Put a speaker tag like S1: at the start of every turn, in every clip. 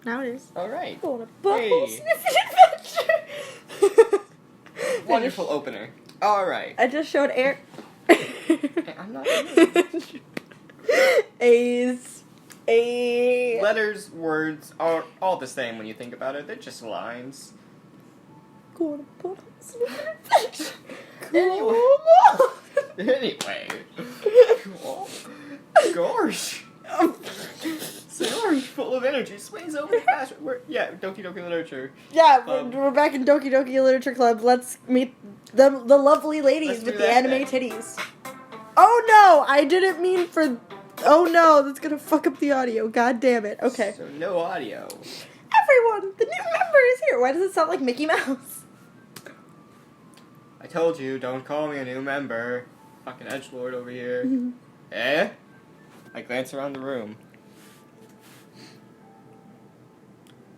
S1: Now it is.
S2: Alright.
S1: Going to bubble
S2: Hey.
S1: sniffing adventure.
S2: Wonderful opener. Alright.
S1: I just showed Eric.
S2: I'm not
S1: A's. A.
S2: Letters, words are all the same when you think about it. They're just lines.
S1: Going to bubble sniffing adventure.
S2: Anyway. Cool. Gosh. Sayori's full of energy, swings over the past. Yeah, Doki Doki Literature.
S1: Yeah, we're back in Doki Doki Literature Club. Let's meet the lovely ladies with the anime titties. Oh no, I didn't mean for... Oh no, that's gonna fuck up the audio. God damn it. Okay.
S2: So no audio.
S1: Everyone, the new member is here. Why does it sound like Mickey Mouse?
S2: I told you, don't call me a new member. Fucking edgelord over here. Eh? I glance around the room.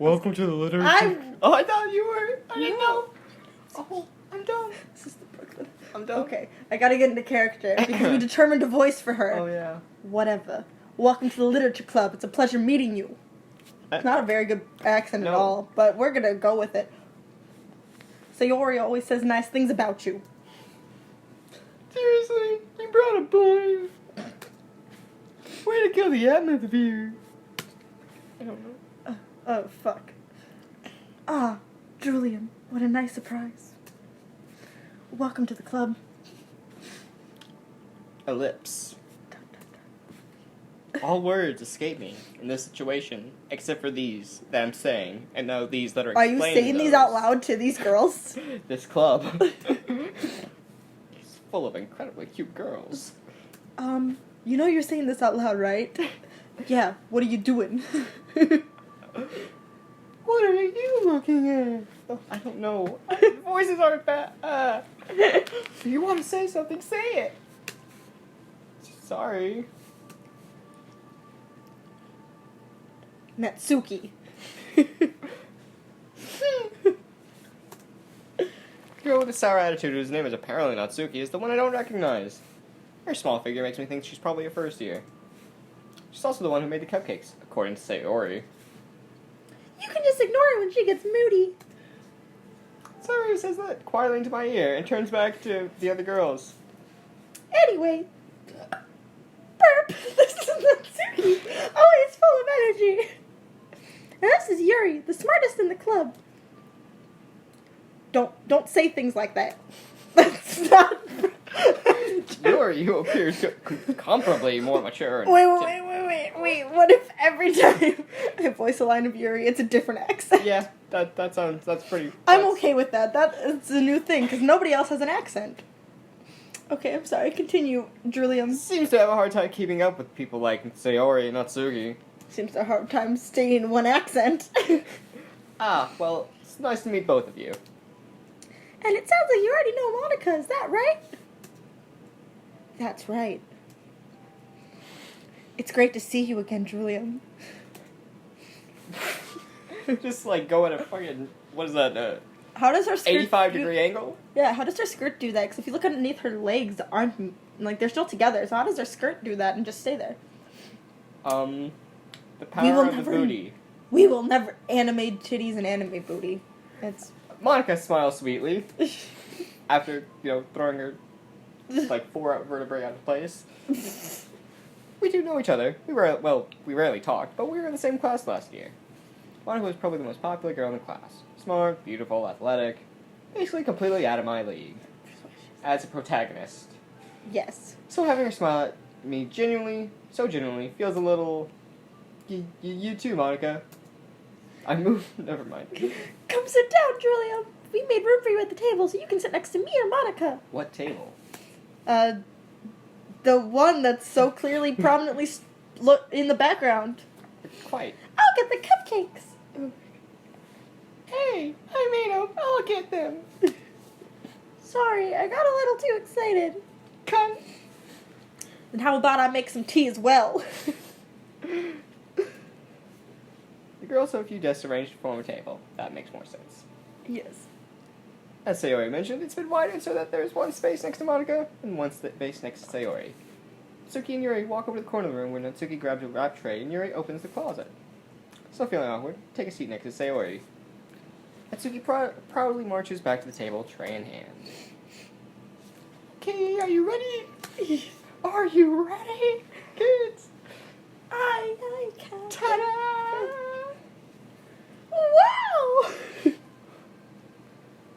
S2: Welcome to the literature. Oh, I thought you were. I didn't know. Oh, I'm done.
S1: This is the Brooklyn.
S2: I'm done.
S1: Okay, I gotta get into character because we determined a voice for her.
S2: Oh, yeah.
S1: Whatever. Welcome to the Literature Club. It's a pleasure meeting you. It's not a very good accent at all, but we're gonna go with it. Sayori always says nice things about you.
S2: Seriously? You brought a boy? Way to kill the atmosphere. I don't know.
S1: Oh, fuck. Ah, Julian, what a nice surprise. Welcome to the club.
S2: Ellipse. All words escape me in this situation, except for these that I'm saying, and now these that are
S1: Are you saying these out loud to these girls?
S2: This club. It's full of incredibly cute girls.
S1: You know you're saying this out loud, right? Yeah, what are you doing?
S2: What are you looking at? Oh, I don't know. Voices aren't bad. If you want to say something, say it. Sorry.
S1: Natsuki.
S2: Girl with a sour attitude whose name is apparently Natsuki is the one I don't recognize. Her small figure makes me think she's probably a first year. She's also the one who made the cupcakes, according to Sayori.
S1: You can just ignore her when she gets moody.
S2: Sayori says that quietly into my ear and turns back to the other girls.
S1: Anyway. Burp. This is Natsuki. Always full of energy. And this is Yuri, the smartest in the club. Don't say things like that. That's not...
S2: Yuri, you appear comparably more mature. And
S1: Wait. What if every time I voice a line of Yuri, it's a different accent?
S2: Yeah, that's pretty...
S1: I'm okay with that. It's a new thing, because nobody else has an accent. Okay, I'm sorry. Continue, Julian.
S2: Seems to have a hard time keeping up with people like Sayori and Natsuki.
S1: Seems to have a hard time staying in one accent.
S2: Well, it's nice to meet both of you.
S1: And it sounds like you already know Monica, is that right? That's right. It's great to see you again, Julian.
S2: Just like go at a fucking, what is that,
S1: How does her skirt
S2: 85-degree angle?
S1: Yeah, how does her skirt do that? Because if you look underneath her legs, aren't, like, they're still together. So how does her skirt do that and just stay there?
S2: The power of the booty.
S1: We will never animate titties and anime booty. It's...
S2: Monica smiles sweetly after, throwing her, like, 4 vertebrae out of place. We do know each other. We rarely talked, but we were in the same class last year. Monica was probably the most popular girl in the class. Smart, beautiful, athletic, basically completely out of my league. As a protagonist.
S1: Yes.
S2: So having her smile at me genuinely feels a little... You too, Monica. I moved... Never mind.
S1: Come sit down, Julia. We made room for you at the table so you can sit next to me or Monica.
S2: What table?
S1: The one that's so clearly prominently in the background.
S2: Quite.
S1: I'll get the cupcakes.
S2: Hey, I made them. I'll get them.
S1: Sorry, I got a little too excited.
S2: Cunt.
S1: And how about I make some tea as well?
S2: The girls have a few desks arranged to form a table. That makes more sense.
S1: Yes.
S2: As Sayori mentioned, it's been widened so that there's one space next to Monica and one space next to Sayori. Natsuki and Yuri walk over to the corner of the room where Natsuki grabs a wrap tray and Yuri opens the closet. Still feeling awkward, take a seat next to Sayori. Atsuki proudly marches back to the table, tray in hand. Okay, are you ready? Are you ready, kids?
S1: I can't.
S2: Ta-da!
S1: Wow!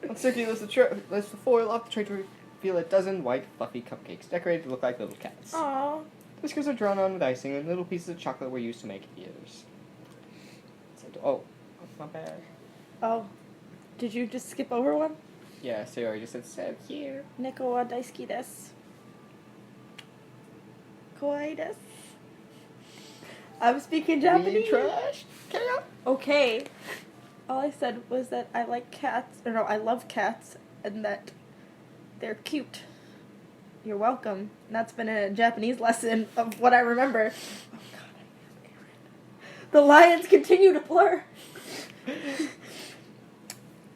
S2: Atsuki lifts the foil off the tray to reveal a dozen white, fluffy cupcakes decorated to look like little cats.
S1: Aww.
S2: Whiskers are drawn on with icing, and little pieces of chocolate were used to make ears. Oh, my bad.
S1: Oh. Did you just skip over one?
S2: Yeah, Sayori just said, so cute.
S1: Neko wa daisuki desu. Kawaii desu. I'm speaking Japanese.
S2: Trash. Carry on.
S1: Okay. All I said was that I like cats, or no, I love cats, and that they're cute. You're welcome. And that's been a Japanese lesson of what I remember. Oh God, the lines continue to blur.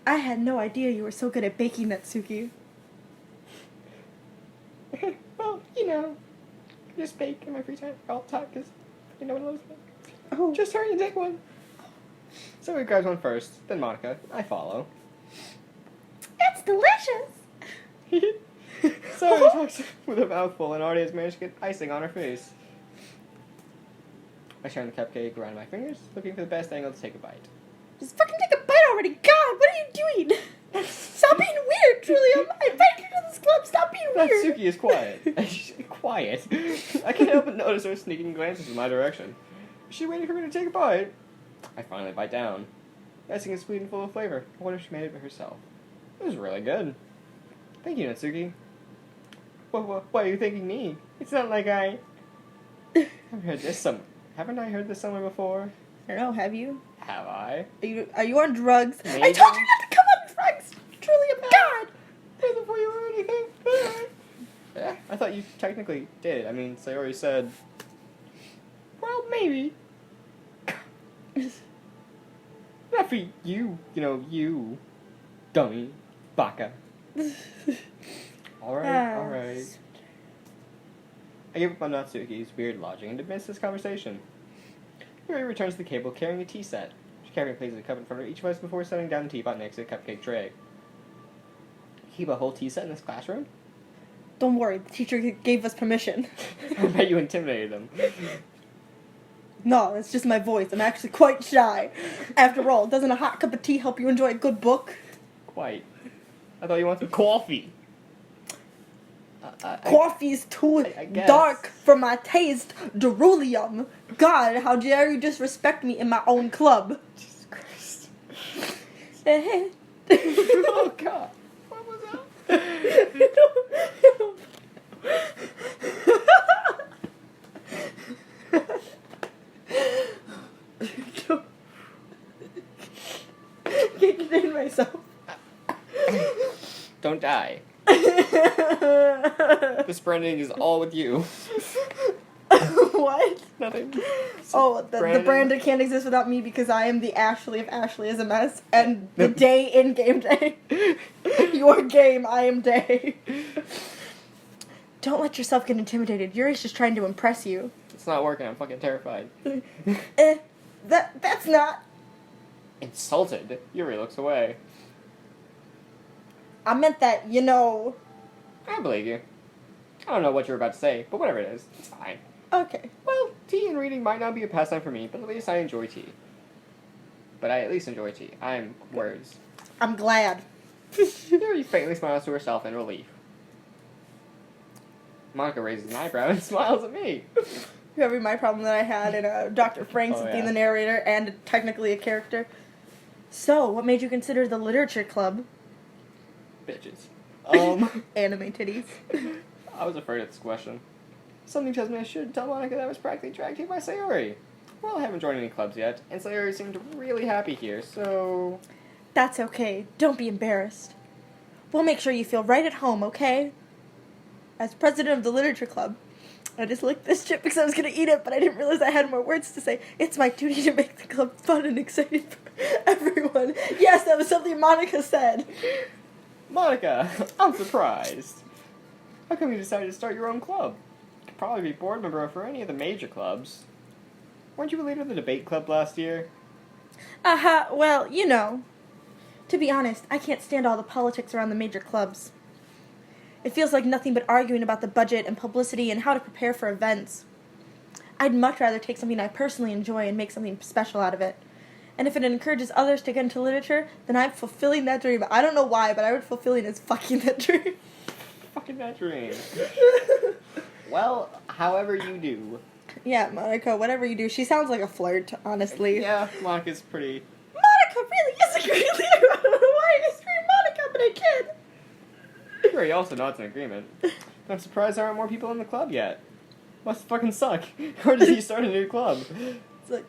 S1: I had no idea you were so good at baking, Natsuki.
S2: Well, you know, I just bake in my free time all the time because you know what loves me.
S1: Oh.
S2: Just hurry and take one. So he grabs one first, then Monica. I follow.
S1: That's delicious!
S2: So he talks with a mouthful and already has managed to get icing on her face. I shine the cupcake around my fingers, looking for the best angle to take a bite.
S1: Just fucking take a bite already! God, what are you doing? Stop being weird, Julia! I invited you to this club, stop being weird!
S2: Natsuki is quiet. Quiet. I can't help but notice her sneaking glances in my direction. Is she waiting for me to take a bite? I finally bite down. The icing is sweet and full of flavor. I wonder if she made it herself. It was really good. Thank you, Natsuki. Why are you thanking me? It's not like I... Haven't I heard this somewhere before?
S1: I don't know, have you?
S2: Have I?
S1: Are you on drugs?
S2: Maybe.
S1: I told you not to come on drugs! Julia, God!
S2: Wait before you were anything. Yeah, I thought you technically did. I mean, Sayori said... Well, maybe. Not for you, you. Dummy. Baka. Alright. I give up on Natsuki's weird lodging and dismiss this conversation. Yuri returns to the table carrying a tea set. She carefully places a cup in front of each of us before setting down the teapot next to the cupcake tray. Keep a whole tea set in this classroom?
S1: Don't worry, the teacher gave us permission.
S2: I bet you intimidated them.
S1: No, it's just my voice. I'm actually quite shy. After all, doesn't a hot cup of tea help you enjoy a good book?
S2: Quite. I thought you wanted coffee.
S1: Coffee's too dark for my taste. Derulium. God, how dare you disrespect me in my own club?
S2: Jesus Christ.
S1: Oh,
S2: God. What was that?
S1: Can't contain myself.
S2: Don't die. This branding is all with you.
S1: What?
S2: Nothing.
S1: Oh, the Brandon can't exist without me because I am the Ashley of Ashley is a mess, and the day in game day. Your game, I am day. Don't let yourself get intimidated. Yuri's just trying to impress you.
S2: It's not working. I'm fucking terrified.
S1: That's not.
S2: Insulted. Yuri looks away.
S1: I meant that,
S2: I believe you. I don't know what you were about to say, but whatever it is, it's fine.
S1: Okay.
S2: Well, tea and reading might not be a pastime for me, but at least I enjoy tea. I'm words.
S1: I'm glad.
S2: Yuri faintly smiles to herself in relief. Monica raises an eyebrow and smiles at me.
S1: You ever my problem that I had in Dr. Franks being the narrator and technically a character? So, what made you consider the literature club?
S2: Bitches.
S1: Anime titties.
S2: I was afraid of this question. Something tells me I should tell Monica that I was practically dragged here by Sayori. Well, I haven't joined any clubs yet, and Sayori seemed really happy here, so...
S1: That's okay. Don't be embarrassed. We'll make sure you feel right at home, okay? As president of the literature club, I just licked this chip because I was going to eat it, but I didn't realize I had more words to say. It's my duty to make the club fun and exciting for everyone. Yes, that was something Monica said.
S2: Monica, I'm surprised. How come you decided to start your own club? You could probably be board member for any of the major clubs. Weren't you a leader of the debate club last year?
S1: Well, you know. To be honest, I can't stand all the politics around the major clubs. It feels like nothing but arguing about the budget and publicity and how to prepare for events. I'd much rather take something I personally enjoy and make something special out of it. And if it encourages others to get into literature, then I'm fulfilling that dream. I don't know why, but I would fulfilling is fucking that dream.
S2: Fucking that dream. Well, however you do.
S1: Yeah, Monica, whatever you do. She sounds like a flirt, honestly.
S2: Yeah, Monica's pretty...
S1: Monica really is a great leader. I don't know why I scream Monica, but I can.
S2: Yuri also nods in agreement. I'm surprised there aren't more people in the club yet. Must fucking suck. Or does he start a new club?
S1: It's like...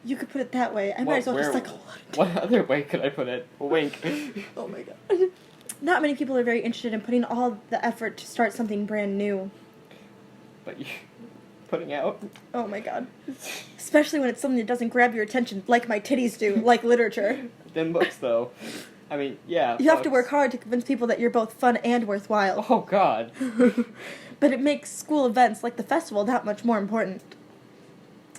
S1: You could put it that way. I might as well just like a lot.
S2: What other way could I put it? A wink.
S1: Oh my god. Not many people are very interested in putting all the effort to start something brand new.
S2: But you... putting out?
S1: Oh my god. Especially when it's something that doesn't grab your attention like my titties do, like literature.
S2: Them books, though. I mean, yeah.
S1: You have to work hard to convince people that you're both fun and worthwhile.
S2: Oh god.
S1: But it makes school events like the festival that much more important.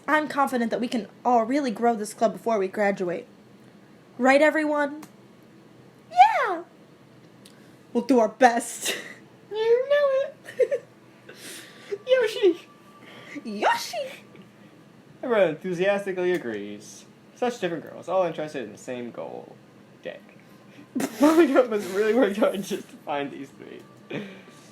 S1: I'm confident that we can all really grow this club before we graduate. Right, everyone? Yeah! We'll do our best.
S2: You know it. Yoshi!
S1: Yoshi!
S2: Everyone enthusiastically agrees. Such different girls, all interested in the same goal. Dick. Monica was really worked hard just to find these three.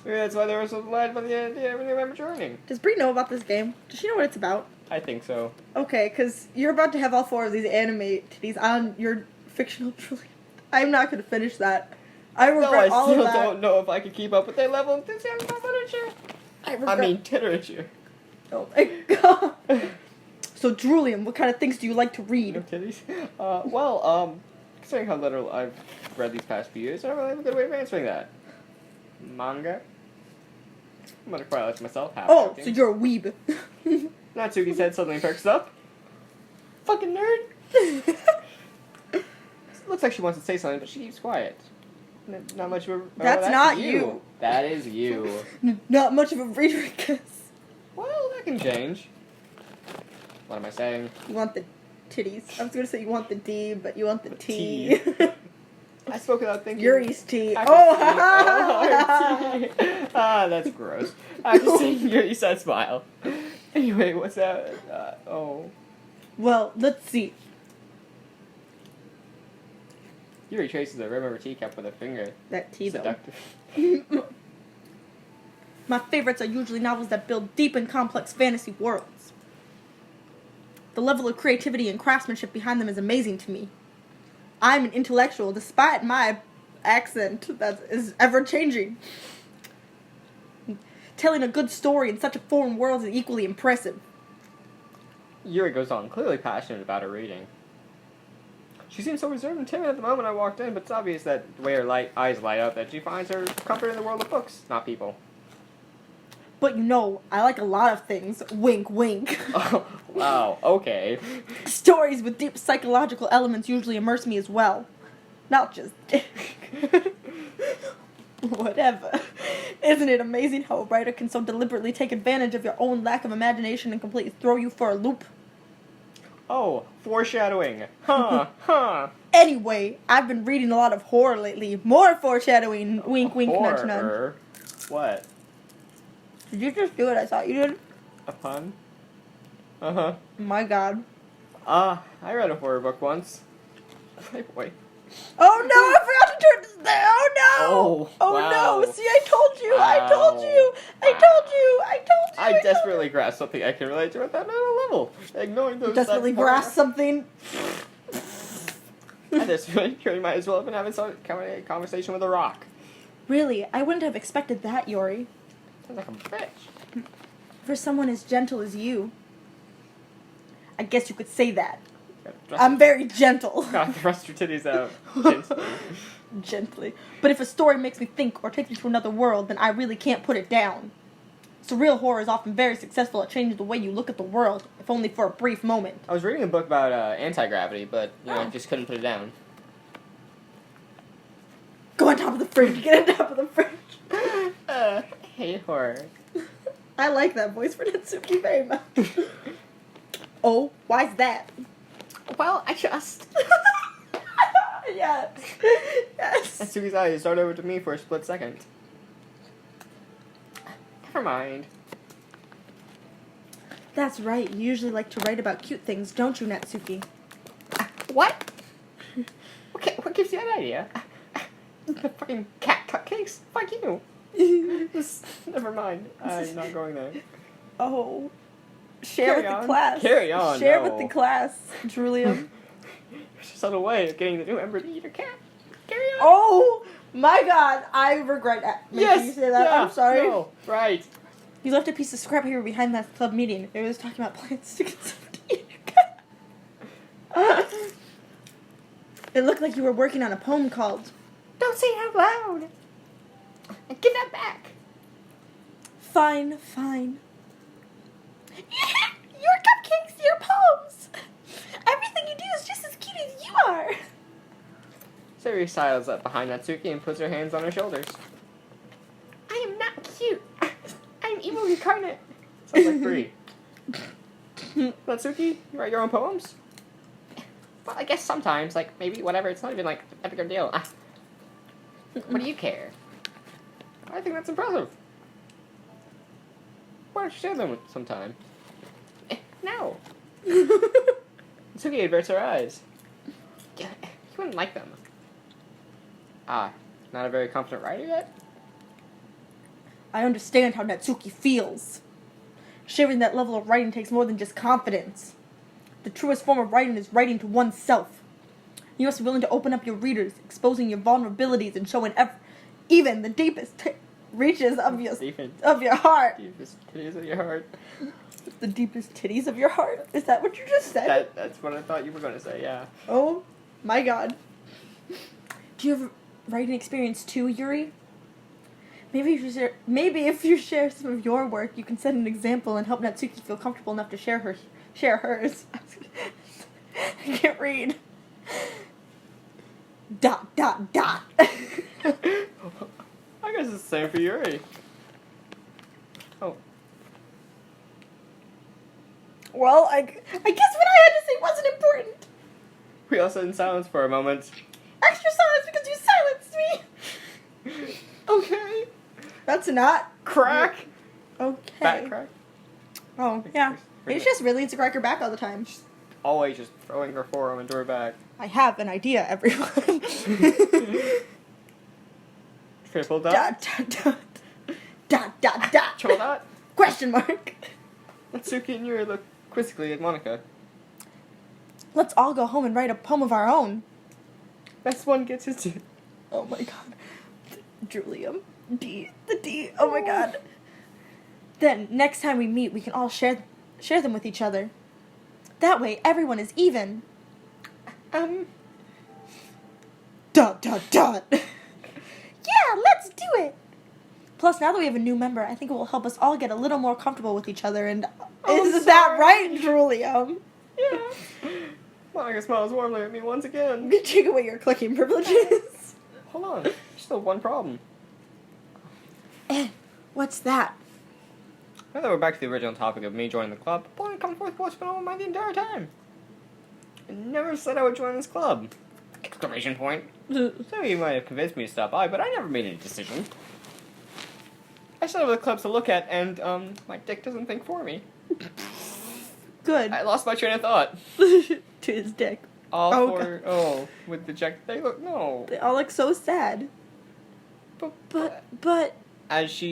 S2: Maybe that's why they were so delighted by the idea when they remember joining.
S1: Does Brie know about this game? Does she know what it's about?
S2: I think so.
S1: Okay, because you're about to have all 4 of these anime titties on your fictional Julian. I'm not going to finish that. I regret all of that.
S2: I still don't know if I can keep up with their level of enthusiasm about literature. I mean, literature.
S1: Oh my god. So, Julian, what kind of things do you like to read?
S2: No titties? Considering how little I've read these past few years, I don't really have a good way of answering that. Manga? I'm gonna cry like myself.
S1: Oh, so you're a weeb.
S2: Natsuki's head suddenly perks up. Fucking nerd! Looks like she wants to say something, but she keeps quiet. Not much of a...
S1: That's not you.
S2: That is you.
S1: Not much of a reader, I guess.
S2: Well, that can change. What am I saying?
S1: You want the titties. I was going to say you want the D, but you want the T.
S2: I spoke without thinking.
S1: Yuri's T.
S2: Ah, that's gross. After seeing Yuri said smile. Anyway, what's that?
S1: Well, let's see.
S2: Yuri traces the rim of her teacup with her finger.
S1: That T, though.
S2: Seductive.
S1: My favorites are usually novels that build deep and complex fantasy worlds. The level of creativity and craftsmanship behind them is amazing to me. I'm an intellectual, despite my accent that is ever-changing. Telling a good story in such a foreign world is equally impressive.
S2: Yuri goes on, clearly passionate about her reading. She seems so reserved and timid at the moment I walked in, but it's obvious that the way her eyes light up that she finds her comfort in the world of books, not people.
S1: But you know, I like a lot of things. Wink, wink.
S2: Oh, wow, okay.
S1: Stories with deep psychological elements usually immerse me as well. Not just dick. Whatever. Isn't it amazing how a writer can so deliberately take advantage of your own lack of imagination and completely throw you for a loop?
S2: Oh, foreshadowing. Huh.
S1: Anyway, I've been reading a lot of horror lately. More foreshadowing. Wink, wink, nudge, nudge.
S2: Horror? What?
S1: Did you just do what I thought you did?
S2: A pun? Uh-huh.
S1: My god.
S2: I read a horror book once. Playboy.
S1: Oh no, I forgot to turn this there. Oh no!
S2: Oh,
S1: wow. No! See, I told you!
S2: Wow.
S1: I told you!
S2: I desperately grasped something I can relate to at that level. Ignoring those...
S1: Desperately grasped something?
S2: I desperately might as well have been having a conversation with a rock.
S1: Really? I wouldn't have expected that, Yuri.
S2: Sounds like a bitch.
S1: For someone as gentle as you. I guess you could say that. I'm very gentle.
S2: God, thrust your titties out.
S1: Gently. But if a story makes me think or takes me to another world, then I really can't put it down. Surreal horror is often very successful at changing the way you look at the world, if only for a brief moment.
S2: I was reading a book about anti-gravity, but I just couldn't put it down.
S1: Go on top of the fridge. Get on top of the fridge.
S2: I hate horror.
S1: I like that voice for Natsuki very much. Oh, why's that?
S2: Well, I just...
S1: Yes. Yes.
S2: Natsuki's eyes start over to me for a split second. Never mind.
S1: That's right. You usually like to write about cute things, don't you, Natsuki?
S2: What? Okay, what gives you that idea? The fucking cat cupcakes? Fuck you. Never mind. I'm not going there.
S1: Oh. Share with the class.
S2: Carry on.
S1: Share
S2: no.
S1: with the class, Julia.
S2: It's a subtle way of getting the new member to eat her cat. Carry on.
S1: Oh my god, I regret making you say that.
S2: Yeah,
S1: I'm sorry.
S2: No, right.
S1: You left a piece of scrap paper behind that club meeting. It was talking about plans to get somebody to eat your cat. It looked like you were working on a poem called
S2: Don't say it out loud. And give that back.
S1: Fine, Fine. Your cupcakes, your poems. Everything you do is just as cute as you are.
S2: Sayuri sidles up behind Natsuki and puts her hands on her shoulders. I am not cute. I'm evil incarnate. Sounds like Brie. Natsuki, you write your own poems? Well, I guess sometimes, like, maybe, whatever, it's not even, like, that big of a deal. What do you care? I think that's impressive. Why don't you share them sometime? No. Natsuki averts her eyes. You wouldn't like them. Not a very confident writer yet?
S1: I understand how Natsuki feels. Sharing that level of writing takes more than just confidence. The truest form of writing is writing to oneself. You must be willing to open up your readers, exposing your vulnerabilities and showing even the deepest reaches of your heart.
S2: Deepest titties of your heart.
S1: The deepest titties of your heart? Is that what you just said?
S2: That's what I thought you were going to say, yeah.
S1: Oh my god. Do you have writing experience too, Yuri? Maybe if you share some of your work, you can set an example and help Natsuki feel comfortable enough to share hers. I can't read. ...
S2: I guess it's the same for Yuri. Oh.
S1: Well, I guess what I had to say wasn't important.
S2: We all sat in silence for a moment.
S1: Extra silence because you silenced me.
S2: Okay.
S1: That's not
S2: Crack.
S1: okay.
S2: Back crack.
S1: Oh, yeah. It's just really to crack her back all the time.
S2: Always just throwing her forearm into her back.
S1: I have an idea, everyone.
S2: Triple dot.
S1: Dot.
S2: Triple dot.
S1: Question mark.
S2: Natsuki and Yuri look quizzically at Monica.
S1: Let's all go home and write a poem of our own.
S2: Best one gets his due.
S1: Oh my god. Julium. The D. Oh my god. Then, next time we meet, we can all share them with each other. That way, everyone is even. Dot. Yeah, let's do it. Plus, now that we have a new member, I think it will help us all get a little more comfortable with each other. And isn't that right, Julium?
S2: Yeah. Monica smiles warmly at me once again.
S1: Take away your clicking privileges.
S2: Hold on. There's still one problem.
S1: What's that?
S2: Now that we're back to the original topic of me joining the club, boy, come forth what's been on my mind the entire time. I never said I would join this club. Exclamation point. So you might have convinced me to stop by, but I never made any decision. I still have the clubs to look at, and, my dick doesn't think for me.
S1: Good.
S2: I lost my train of thought.
S1: To his dick.
S2: With the jack, they look, no.
S1: They all look so sad. But.
S2: As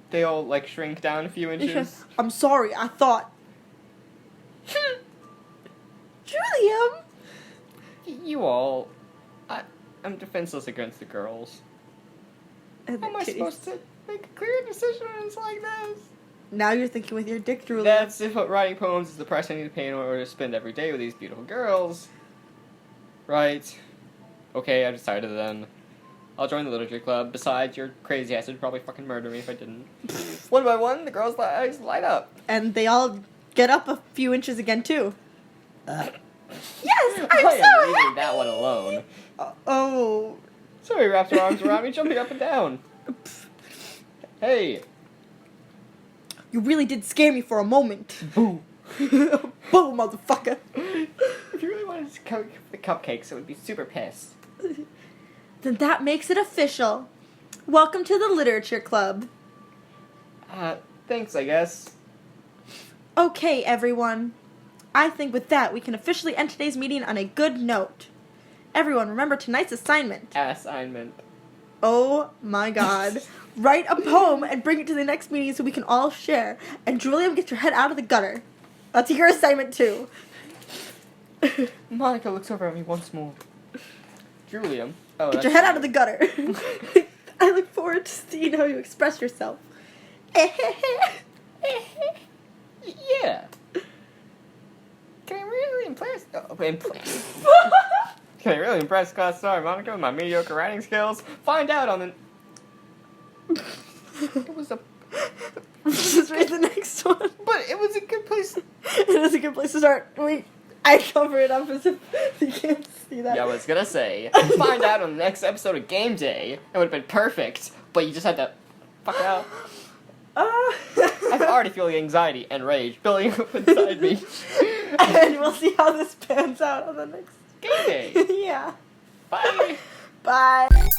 S2: they all, like, shrink down a few inches.
S1: I'm sorry, I thought. Julium!
S2: You all, I'm defenseless against the girls. How am I supposed to make a clear decision when it's like this?
S1: Now you're thinking with your dick, Julium.
S2: That's if writing poems is the price I need to pay in order to spend every day with these beautiful girls. Right. Okay, I decided then. I'll join the literature club. Besides, your crazy ass would probably fucking murder me if I didn't. One by one, the girls' eyes light up.
S1: And they all get up a few inches again, too. Yes, I'm
S2: I
S1: so
S2: am leaving
S1: happy!
S2: that one alone.
S1: Oh.
S2: So he wraps her arms around me, jumping up and down. Hey.
S1: You really did scare me for a moment.
S2: Boo.
S1: Boo, motherfucker.
S2: If he really wanted to cook the cupcakes, I would be super pissed.
S1: Then that makes it official. Welcome to the Literature Club.
S2: Thanks, I guess.
S1: Okay, everyone. I think with that, we can officially end today's meeting on a good note. Everyone, remember tonight's assignment.
S2: Assignment.
S1: Oh my god. Write a poem and bring it to the next meeting so we can all share. And Julian, get your head out of the gutter. That's your assignment too.
S2: Monica looks over at me once more. Julian. Oh,
S1: get your head out of the gutter. I look forward to seeing how you express yourself.
S2: Yeah. Can I really impress? Can I really impress class star Monica with my mediocre writing skills? Find out on the. It was a.
S1: Just read the next one.
S2: But it was a good place.
S1: It is a good place to start. Wait, I cover it up as if you can't see that.
S2: Yeah, I was gonna say, find out on the next episode of Game Day. It would have been perfect, but you just had to fuck it out. I'm already feeling anxiety and rage building up inside me.
S1: And we'll see how this pans out on the next
S2: Game Day.
S1: Yeah.
S2: Bye.
S1: Bye.